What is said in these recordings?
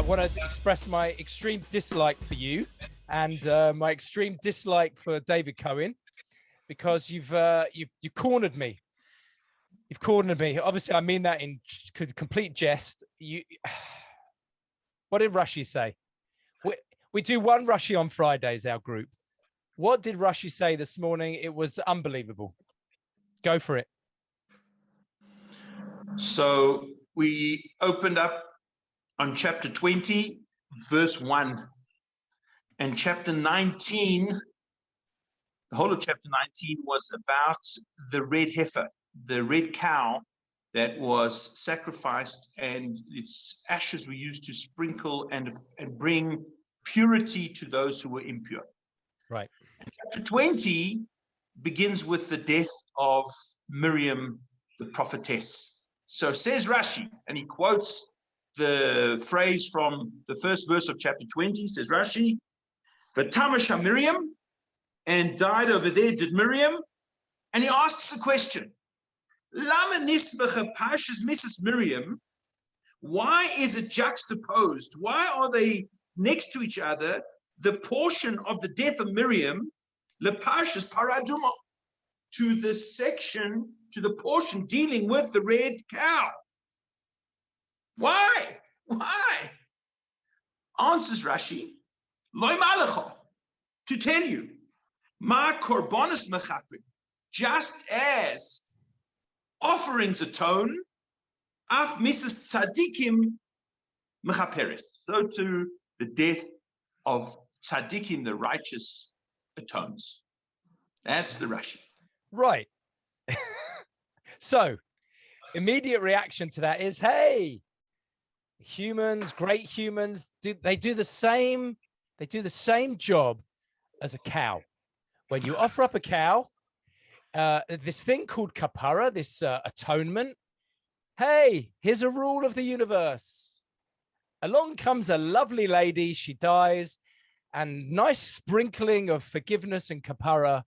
want to express my extreme dislike for you and my extreme dislike for David Cohen, because you cornered me. You've cornered me. Obviously, I mean that in complete jest. What did Rashi say? We do one Rashi on Fridays, our group. What did Rashi say this morning? It was unbelievable. Go for it. So we opened up on chapter 20, verse 1. And chapter 19, the whole of chapter 19 was about the red heifer, the red cow that was sacrificed, and its ashes were used to sprinkle and bring purity to those who were impure. Right. And chapter 20 begins with the death of Miriam, the prophetess. So says Rashi, and he quotes the phrase from the first verse of chapter 20, says Rashi, "V'tamasha Miriam," and died over there, did Miriam, and he asks a question. Lama nisbacha pashas Mrs. Miriam, why is it juxtaposed? Why are they next to each other? The portion of the death of Miriam, lepashas paraduma, to the section, to the portion dealing with the red cow. Why? Why? Answers Rashi, loy malacha, to tell you, ma korbanos mechaprim, just as offerings atone, af Mrs. tzadikim mechaperes, so to the death of tzadikim, the righteous, atones. That's the Rashi. Right. So, immediate reaction to that is, hey, humans, great humans, they do the same job as a cow. When you offer up a cow, this thing called kapara, this atonement, hey, here's a rule of the universe. Along comes a lovely lady, she dies, and nice sprinkling of forgiveness and kapara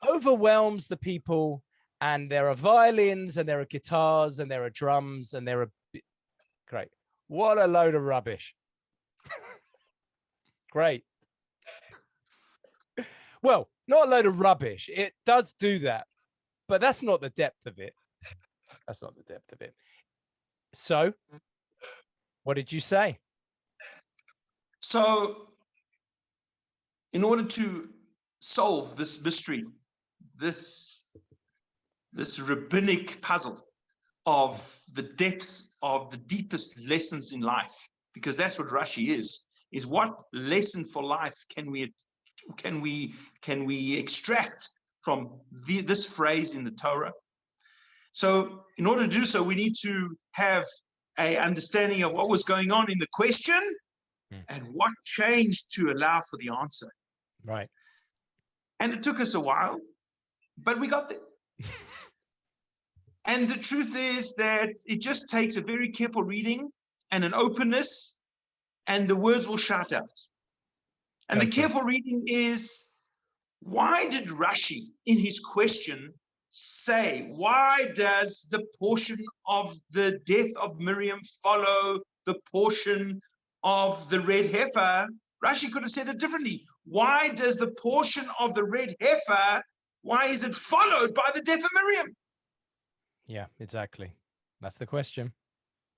overwhelms the people, and there are violins, and there are guitars, and there are drums, and there are... Great. What a load of rubbish. Great. Well, not a load of rubbish. It does do that, but that's not the depth of it. That's not the depth of it. So, what did you say? So, in order to solve this mystery, this rabbinic puzzle of the depths of the deepest lessons in life, because that's what Rashi is what lesson for life can we extract from this phrase in the Torah? So in order to do so, we need to have an understanding of what was going on in the question and what changed to allow for the answer. Right. And it took us a while, but we got there. And the truth is that it just takes a very careful reading and an openness, and the words will shout out. And the careful reading is, why did Rashi in his question say, why does the portion of the death of Miriam follow the portion of the red heifer? Rashi could have said it differently. Why does the portion of the red heifer, why is it followed by the death of Miriam? Yeah, exactly. That's the question.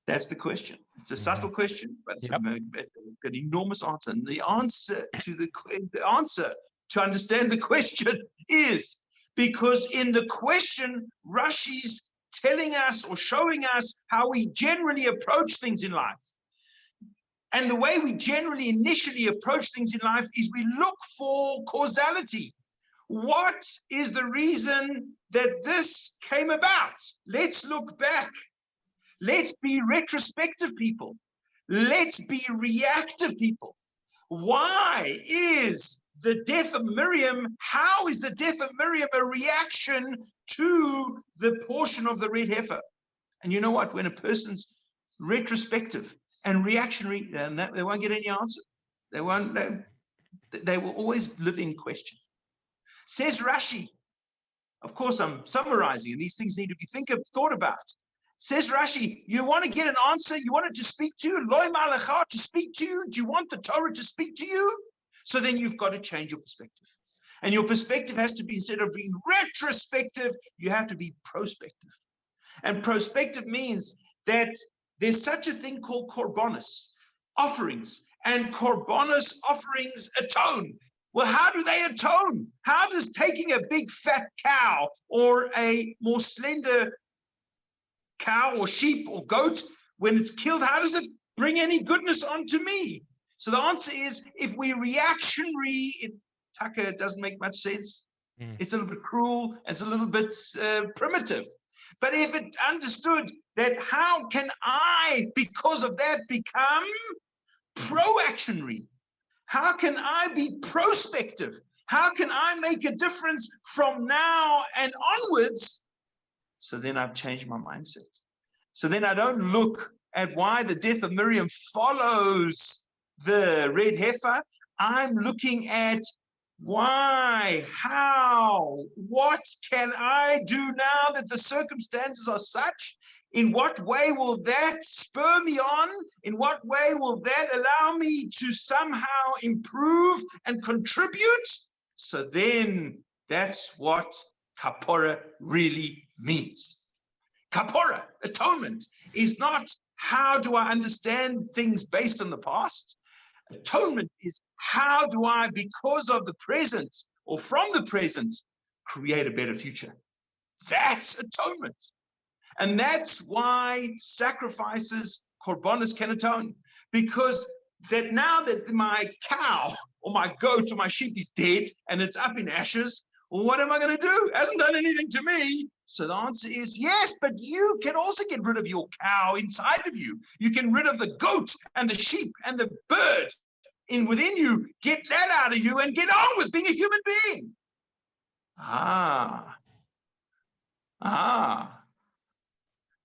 That's the question. It's a subtle question, but it's an enormous answer. And the answer to understand the question is because in the question, Rashi's telling us or showing us how we generally approach things in life. And the way we generally initially approach things in life is we look for causality. What is the reason that this came about? Let's look back. Let's be retrospective people. Let's be reactive people. Why is the death of Miriam, how is the death of Miriam a reaction to the portion of the red heifer? And you know what? When a person's retrospective and reactionary, they won't get any answer. They will always live in question. Says Rashi, of course I'm summarizing, and these things need to be thought about. Says Rashi, you want to get an answer? You want it to speak to you? Loi malacha to speak to you? Do you want the Torah to speak to you? So then you've got to change your perspective. And your perspective has to be, instead of being retrospective, you have to be prospective. And prospective means that there's such a thing called korbanos, offerings. And korbanos offerings atone. Well, how do they atone? How does taking a big fat cow or a more slender cow or sheep or goat, when it's killed, how does it bring any goodness onto me? So the answer is, if we're reactionary, it doesn't make much sense. It's a little bit cruel, it's a little bit primitive. But if it understood that, how can I, because of that, become proactionary? How can I be prospective? How can I make a difference from now and onwards? So then I've changed my mindset. So then I don't look at why the death of Miriam follows the red heifer. I'm looking at why, how, what can I do now that the circumstances are such? In what way will that spur me on? In what way will that allow me to somehow improve and contribute? So then that's what kapora really means. Kapora, atonement, is not how do I understand things based on the past. Atonement is how do I, because of the present or from the present, create a better future. That's atonement. And that's why sacrifices, korbanos, can atone. Because that now that my cow or my goat or my sheep is dead and it's up in ashes, well, what am I going to do? It hasn't done anything to me. So the answer is yes, but you can also get rid of your cow inside of you. You can rid of the goat and the sheep and the bird within you. Get that out of you and get on with being a human being.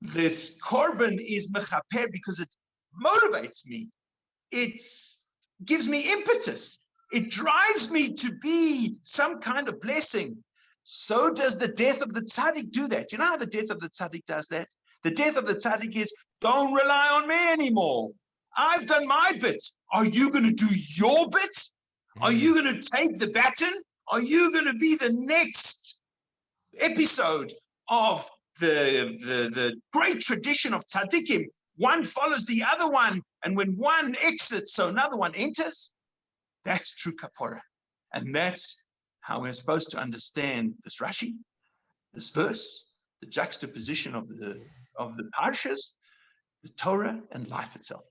This korban is mechaper because it motivates me. It gives me impetus. It drives me to be some kind of blessing. So does the death of the tzaddik do that. You know how the death of the tzaddik does that? The death of the tzaddik is, don't rely on me anymore. I've done my bit. Are you going to do your bit? Are you going to take the baton? Are you going to be the next episode of the great tradition of tzaddikim? One follows the other one, and when one exits, so another one enters. That's true kapora. And that's how we're supposed to understand this Rashi, this verse, the juxtaposition of the parshas, the Torah, and life itself.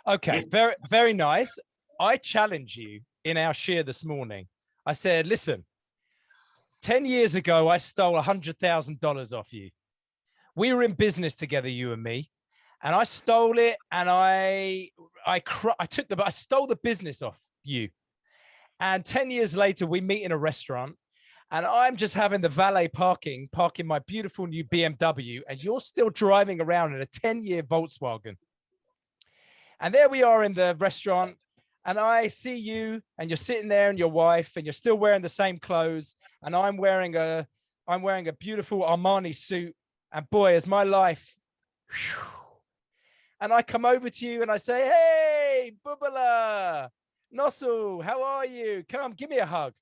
Okay, yes. Very, very nice. I challenge you in our share this morning. I said, listen, 10 years ago, I stole $100,000 off you. We were in business together, you and me, and I stole it, and I stole the business off you. And 10 years later, we meet in a restaurant, and I'm just having the valet parking my beautiful new BMW, and you're still driving around in a 10-year Volkswagen. And there we are in the restaurant, and I see you, and you're sitting there and your wife, and you're still wearing the same clothes, and I'm wearing a beautiful Armani suit, and boy, is my life. Whew. And I come over to you and I say, hey, Bubala, Nossel, how are you? Come, give me a hug.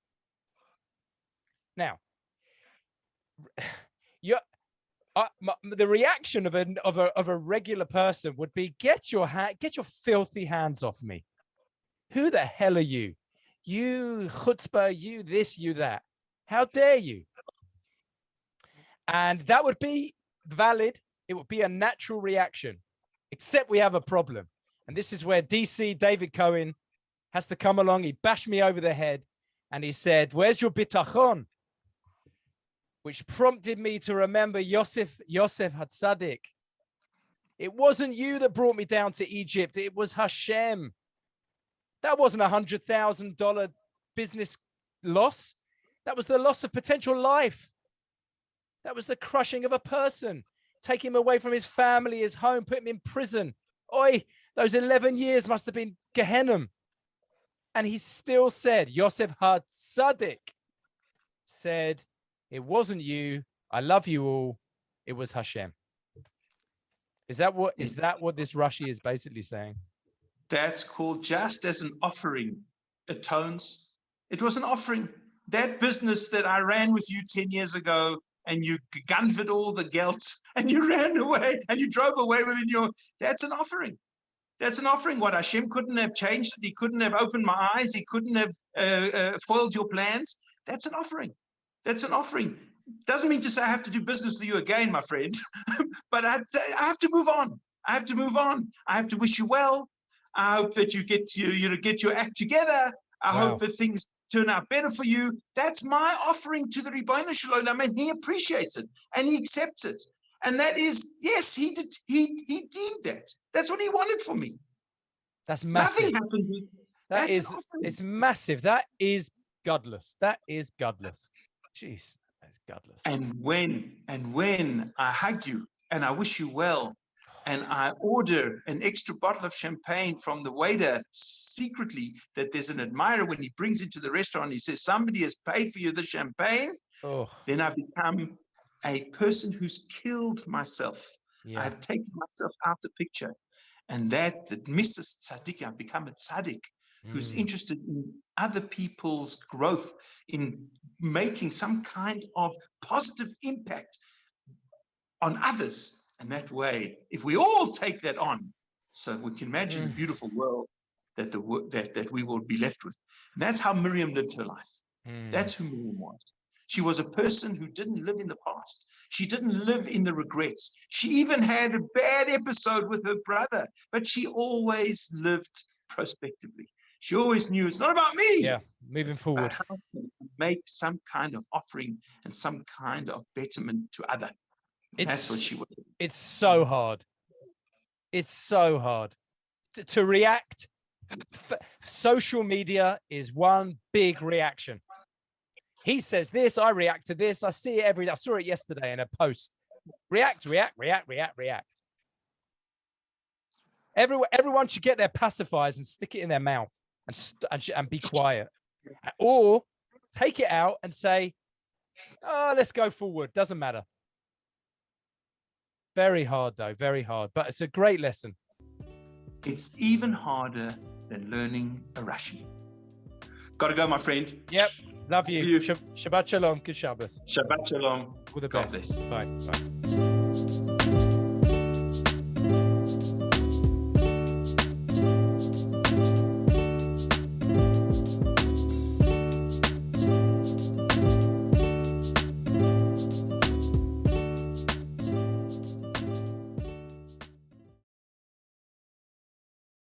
Now, the reaction of a regular person would be, get your filthy hands off me. Who the hell are you? You chutzpah, you this, you that. How dare you? And that would be valid. It would be a natural reaction, except we have a problem. And this is where DC David Cohen has to come along. He bashed me over the head and he said, where's your bitachon? Which prompted me to remember Yosef HaTzadik. It wasn't you that brought me down to Egypt. It was Hashem. That wasn't $100,000 business loss. That was the loss of potential life. That was the crushing of a person. Take him away from his family, his home, put him in prison. Oi, those 11 years must have been Gehenna. And he still said, Yosef HaTzadik said, it wasn't you. I love you all. It was Hashem. Is that what this Rashi is basically saying? That's called just as an offering atones. It was an offering. That business that I ran with you 10 years ago, and you gunfed all the gelt, and you ran away, and you drove away within that's an offering. That's an offering. What Hashem couldn't have changed it. He couldn't have opened my eyes. He couldn't have foiled your plans. That's an offering. That's an offering. Doesn't mean to say I have to do business with you again, my friend, but I have to move on. I have to move on. I have to wish you well. I hope that you get your act together. I hope that things turn out better for you. That's my offering to the 𝘰𝑗𝘮 Shalom, and he appreciates it and he accepts it. And that is, yes, he did. He deemed that. That's what he wanted for me. That's massive. Nothing happened. It's massive. That is godless. That is godless. Jeez, that's godless. And when I hug you and I wish you well, and I order an extra bottle of champagne from the waiter secretly, that there's an admirer when he brings into the restaurant, he says, somebody has paid for you the champagne, then I become a person who's killed myself. I have taken myself out the picture. And that misses tzaddik. I've become a tzaddik who's interested in other people's growth, in making some kind of positive impact on others. And that way, if we all take that on, so we can imagine a beautiful world that we will be left with. And that's how Miriam lived her life. That's who Miriam was. She was a person who didn't live in the past. She didn't live in the regrets. She even had a bad episode with her brother, but she always lived prospectively. She always knew it's not about me. Yeah, moving forward. But how to make some kind of offering and some kind of betterment to other. That's what she was. It's so hard. It's so hard to react. Social media is one big reaction. He says this, I react to this. I see it every day. I saw it yesterday in a post. React. Everyone should get their pacifiers and stick it in their mouth and be quiet. Or take it out and say, oh, let's go forward. Doesn't matter. Very hard, though. Very hard. But it's a great lesson. It's even harder than learning a Rashi. Got to go, my friend. Yep. Love you. Shabbat shalom. Good Shabbos. Shabbat shalom. All the God best. bless. Bye.